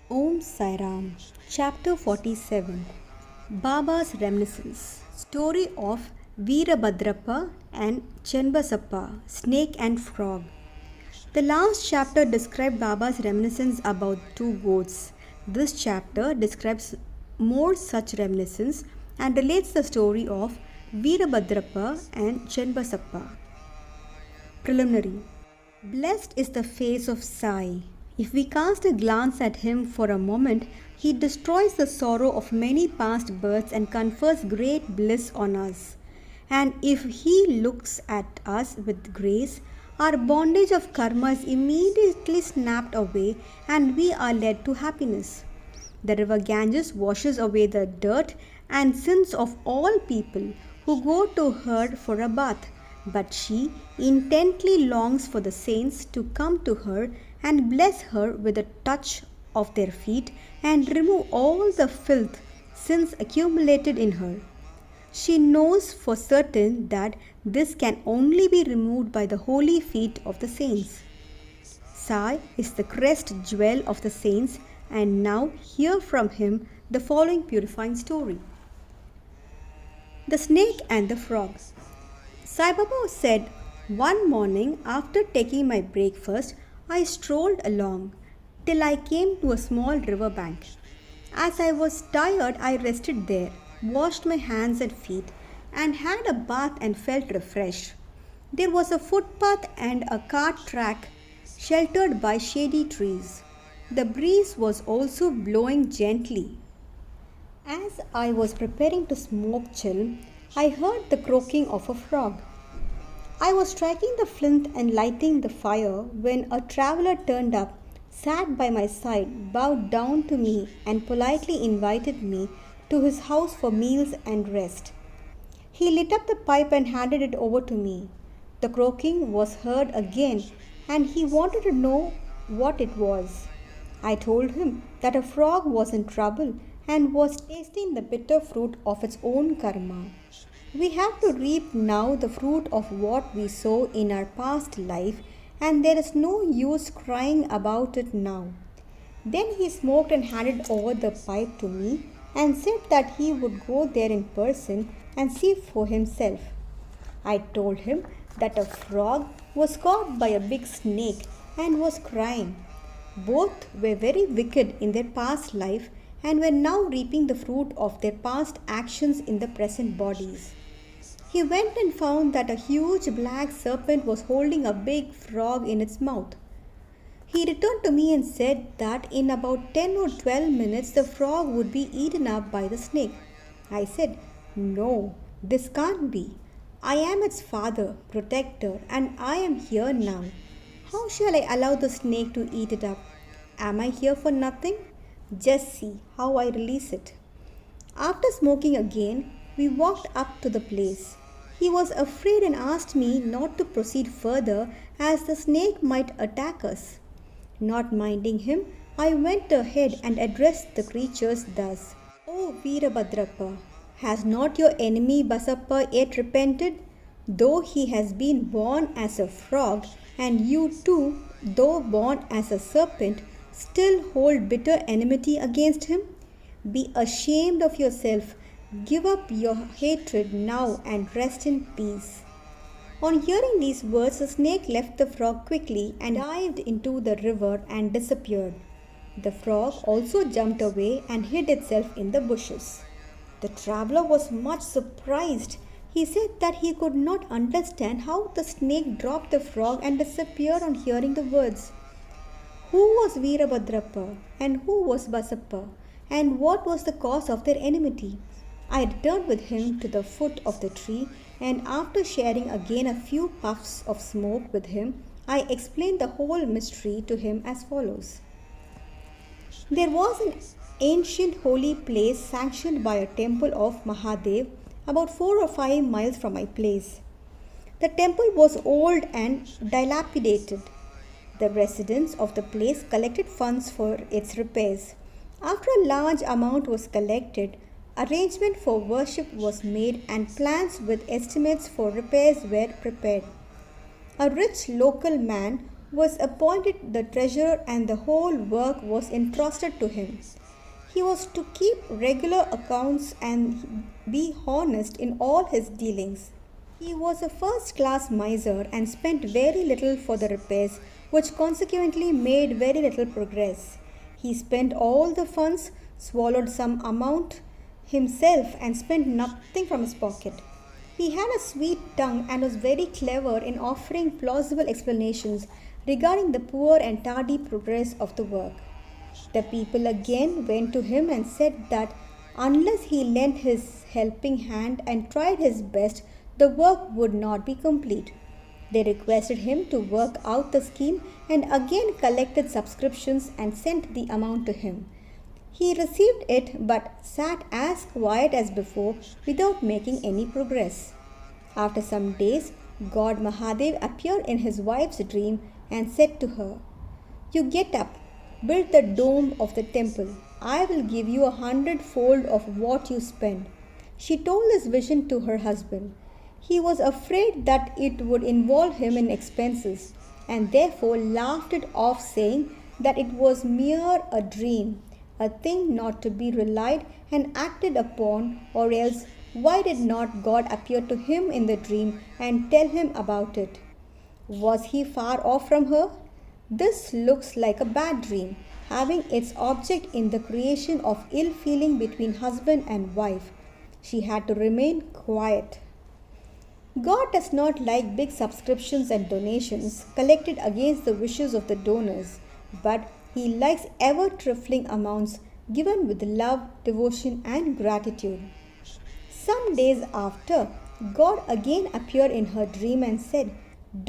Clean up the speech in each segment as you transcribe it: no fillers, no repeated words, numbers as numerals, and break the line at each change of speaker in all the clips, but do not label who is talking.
Om Sai Ram, Chapter 47, Baba's Reminiscence. Story of Veerabhadrappa and Chenbasappa, Snake and Frog. The last chapter described Baba's reminiscence about two goats. This chapter describes more such reminiscence and relates the story of Veerabhadrappa and Chenbasappa. Preliminary. Blessed is the face of Sai. If we cast a glance at him for a moment, he destroys the sorrow of many past births and confers great bliss on us. And if he looks at us with grace, our bondage of karma is immediately snapped away and we are led to happiness. The river Ganges washes away the dirt and sins of all people who go to her for a bath, but she intently longs for the saints to come to her and bless her with a touch of their feet and remove all the filth sins accumulated in her. She knows for certain that this can only be removed by the holy feet of the saints. Sai is the crest jewel of the saints, and now hear from him the following purifying story. The Snake and the Frog. Sai Baba said, "One morning after taking my breakfast, I strolled along till I came to a small river bank. As I was tired, I rested there, washed my hands and feet, and had a bath and felt refreshed. There was a footpath and a cart track sheltered by shady trees. The breeze was also blowing gently. As I was preparing to smoke chill, I heard the croaking of a frog. I was striking the flint and lighting the fire when a traveler turned up, sat by my side, bowed down to me, and politely invited me to his house for meals and rest. He lit up the pipe and handed it over to me. The croaking was heard again, and he wanted to know what it was. I told him that a frog was in trouble and was tasting the bitter fruit of its own karma. We have to reap now the fruit of what we sow in our past life, and there is no use crying about it now. Then he smoked and handed over the pipe to me and said that he would go there in person and see for himself. I told him that a frog was caught by a big snake and was crying. Both were very wicked in their past life and were now reaping the fruit of their past actions in the present bodies. He went and found that a huge black serpent was holding a big frog in its mouth. He returned to me and said that in about 10 or 12 minutes the frog would be eaten up by the snake. I said, "No, this can't be. I am its father, protector, and I am here now. How shall I allow the snake to eat it up? Am I here for nothing? Just see how I release it." After smoking again, we walked up to the place. He was afraid and asked me not to proceed further as the snake might attack us. Not minding him, I went ahead and addressed the creatures thus: "O Veerabhadrappa, has not your enemy Basappa yet repented? Though he has been born as a frog, and you too, though born as a serpent, still hold bitter enmity against him? Be ashamed of yourself. Give up your hatred now and rest in peace." On hearing these words, the snake left the frog quickly and dived into the river and disappeared. The frog also jumped away and hid itself in the bushes. The traveler was much surprised. He said that he could not understand how the snake dropped the frog and disappeared on hearing the words. Who was Veerabhadrappa and who was Basappa, and what was the cause of their enmity? I returned with him to the foot of the tree, and after sharing again a few puffs of smoke with him, I explained the whole mystery to him as follows. There was an ancient holy place sanctioned by a temple of Mahadev about 4 or 5 miles from my place. The temple was old and dilapidated. The residents of the place collected funds for its repairs. After a large amount was collected, arrangement for worship was made and plans with estimates for repairs were prepared. A rich local man was appointed the treasurer and the whole work was entrusted to him. He was to keep regular accounts and be honest in all his dealings. He was a first class miser and spent very little for the repairs, which consequently made very little progress. He spent all the funds, swallowed some amount himself, and spent nothing from his pocket. He had a sweet tongue and was very clever in offering plausible explanations regarding the poor and tardy progress of the work. The people again went to him and said that unless he lent his helping hand and tried his best, the work would not be complete. They requested him to work out the scheme and again collected subscriptions and sent the amount to him. He received it but sat as quiet as before without making any progress. After some days, God Mahadev appeared in his wife's dream and said to her, "You get up, build the dome of the temple. I will give you 100-fold of what you spend." She told this vision to her husband. He was afraid that it would involve him in expenses and therefore laughed it off, saying that it was mere a dream, a thing not to be relied and acted upon, or else why did not God appear to him in the dream and tell him about it? Was he far off from her? This looks like a bad dream, having its object in the creation of ill feeling between husband and wife. She had to remain quiet. God does not like big subscriptions and donations collected against the wishes of the donors, but He likes ever trifling amounts given with love, devotion, and gratitude. Some days after, God again appeared in her dream and said,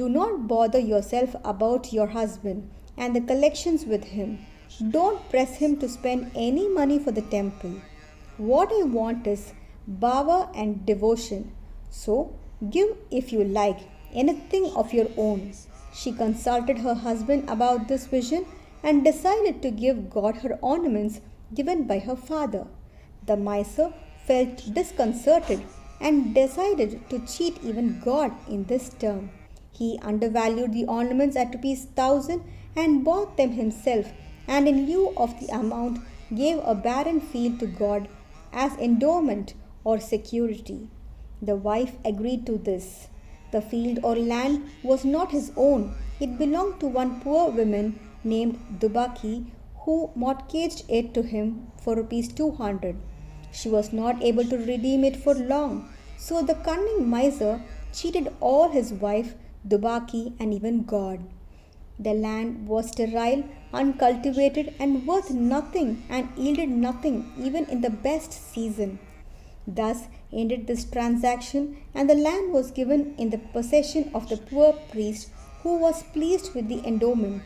"Do not bother yourself about your husband and the collections with him. Don't press him to spend any money for the temple. What I want is bhava and devotion. So, give, if you like, anything of your own." She consulted her husband about this vision and decided to give God her ornaments given by her father. The miser felt disconcerted and decided to cheat even God in this term. He undervalued the ornaments at ₹1,000 and bought them himself, and in lieu of the amount gave a barren field to God as endowment or security. The wife agreed to this. The field or land was not his own. It belonged to one poor woman named Dubaki, who mortgaged it to him for ₹200. She was not able to redeem it for long, so the cunning miser cheated all his wife, Dubaki, and even God. The land was sterile, uncultivated, and worth nothing, and yielded nothing even in the best season. Thus ended this transaction, and the land was given in the possession of the poor priest, who was pleased with the endowment.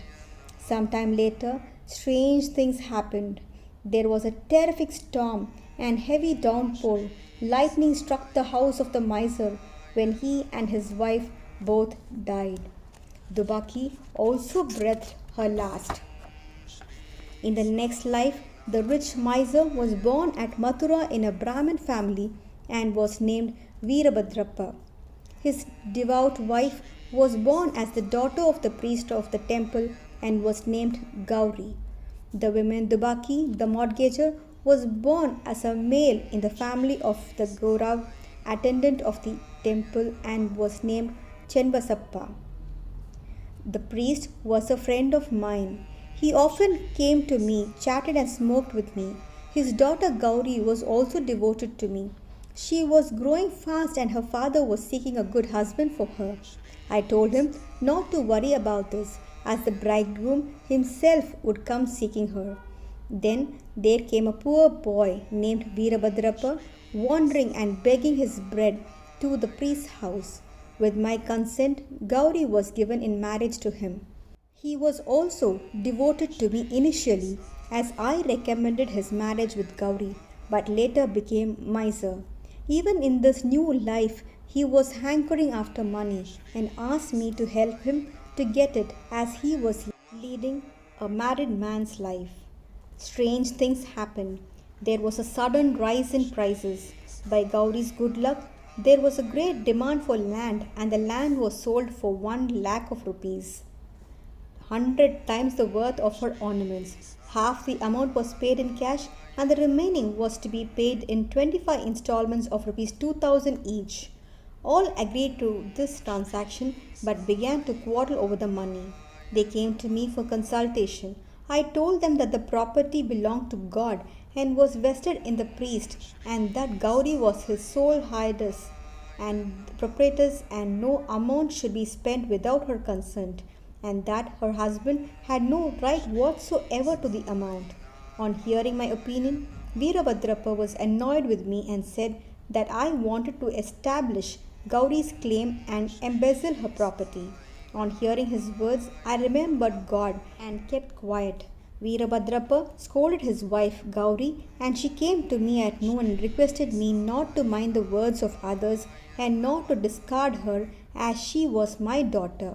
Some time later, strange things happened. There was a terrific storm and heavy downpour. Lightning struck the house of the miser when he and his wife both died. Dubaki also breathed her last. In the next life, the rich miser was born at Mathura in a Brahmin family and was named Veerabhadrappa. His devout wife was born as the daughter of the priest of the temple and was named Gauri. The woman Dubaki, the mortgager, was born as a male in the family of the Gaurav, attendant of the temple, and was named Chenbasappa. The priest was a friend of mine. He often came to me, chatted and smoked with me. His daughter Gauri was also devoted to me. She was growing fast and her father was seeking a good husband for her. I told him not to worry about this, as the bridegroom himself would come seeking her. Then there came a poor boy named Veerabhadrappa, wandering and begging his bread to the priest's house. With my consent, Gauri was given in marriage to him. He was also devoted to me initially, as I recommended his marriage with Gauri, but later became miser. Even in this new life, he was hankering after money and asked me to help him to get it, as he was leading a married man's life. Strange things happened. There was a sudden rise in prices. By Gauri's good luck, there was a great demand for land, and the land was sold for 1 lakh of rupees. 100 times the worth of her ornaments. Half the amount was paid in cash and the remaining was to be paid in 25 installments of rupees 2000 each. All agreed to this transaction but began to quarrel over the money. They came to me for consultation. I told them that the property belonged to God and was vested in the priest, and that Gauri was his sole heiress and proprietress, and no amount should be spent without her consent, and that her husband had no right whatsoever to the amount. On hearing my opinion, Veerabhadrappa was annoyed with me and said that I wanted to establish Gauri's claim and embezzle her property. On hearing his words, I remembered God and kept quiet. Veerabhadrappa scolded his wife Gauri, and she came to me at noon and requested me not to mind the words of others and not to discard her, as she was my daughter.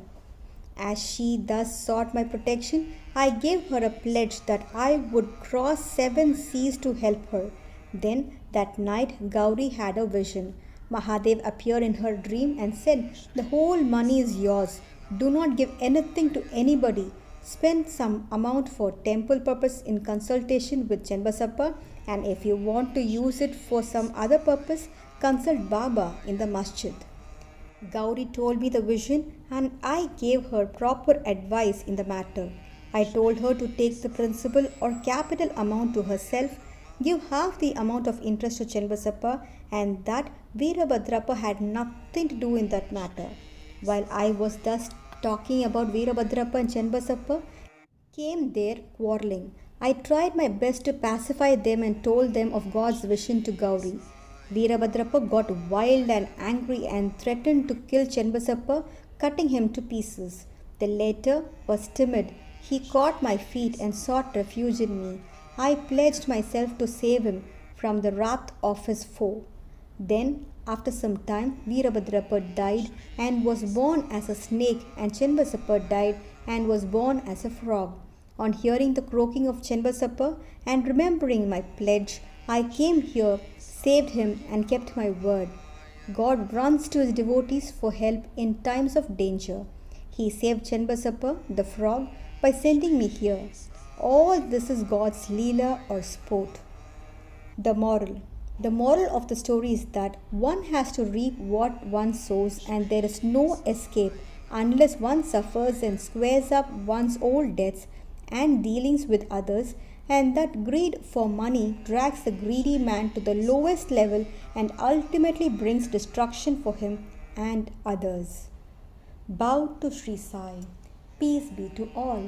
As she thus sought my protection, I gave her a pledge that I would cross 7 seas to help her. Then that night Gauri had a vision. Mahadev appeared in her dream and said, "The whole money is yours. Do not give anything to anybody. Spend some amount for temple purpose in consultation with Chenbasappa, and if you want to use it for some other purpose, consult Baba in the masjid." Gauri told me the vision and I gave her proper advice in the matter. I told her to take the principal or capital amount to herself, give half the amount of interest to Chenbasappa, and that Veerabhadrappa had nothing to do in that matter. While I was thus talking about Veerabhadrappa and Chenbasappa, came there quarrelling. I tried my best to pacify them and told them of God's vision to Gauri. Veerabhadrappa got wild and angry and threatened to kill Chenbasappa, cutting him to pieces. The latter was timid. He caught my feet and sought refuge in me. I pledged myself to save him from the wrath of his foe. Then, after some time, Veerabhadrappa died and was born as a snake, and Chenbasappa died and was born as a frog. On hearing the croaking of Chenbasappa and remembering my pledge, I came here, saved him, and kept my word. God runs to his devotees for help in times of danger. He saved Chenbasappa, the frog, by sending me here. All this is God's leela or sport. The moral. The moral of the story is that one has to reap what one sows, and there is no escape unless one suffers and squares up one's old debts and dealings with others, and that greed for money drags the greedy man to the lowest level and ultimately brings destruction for him and others. Bow to Shri Sai. Peace be to all.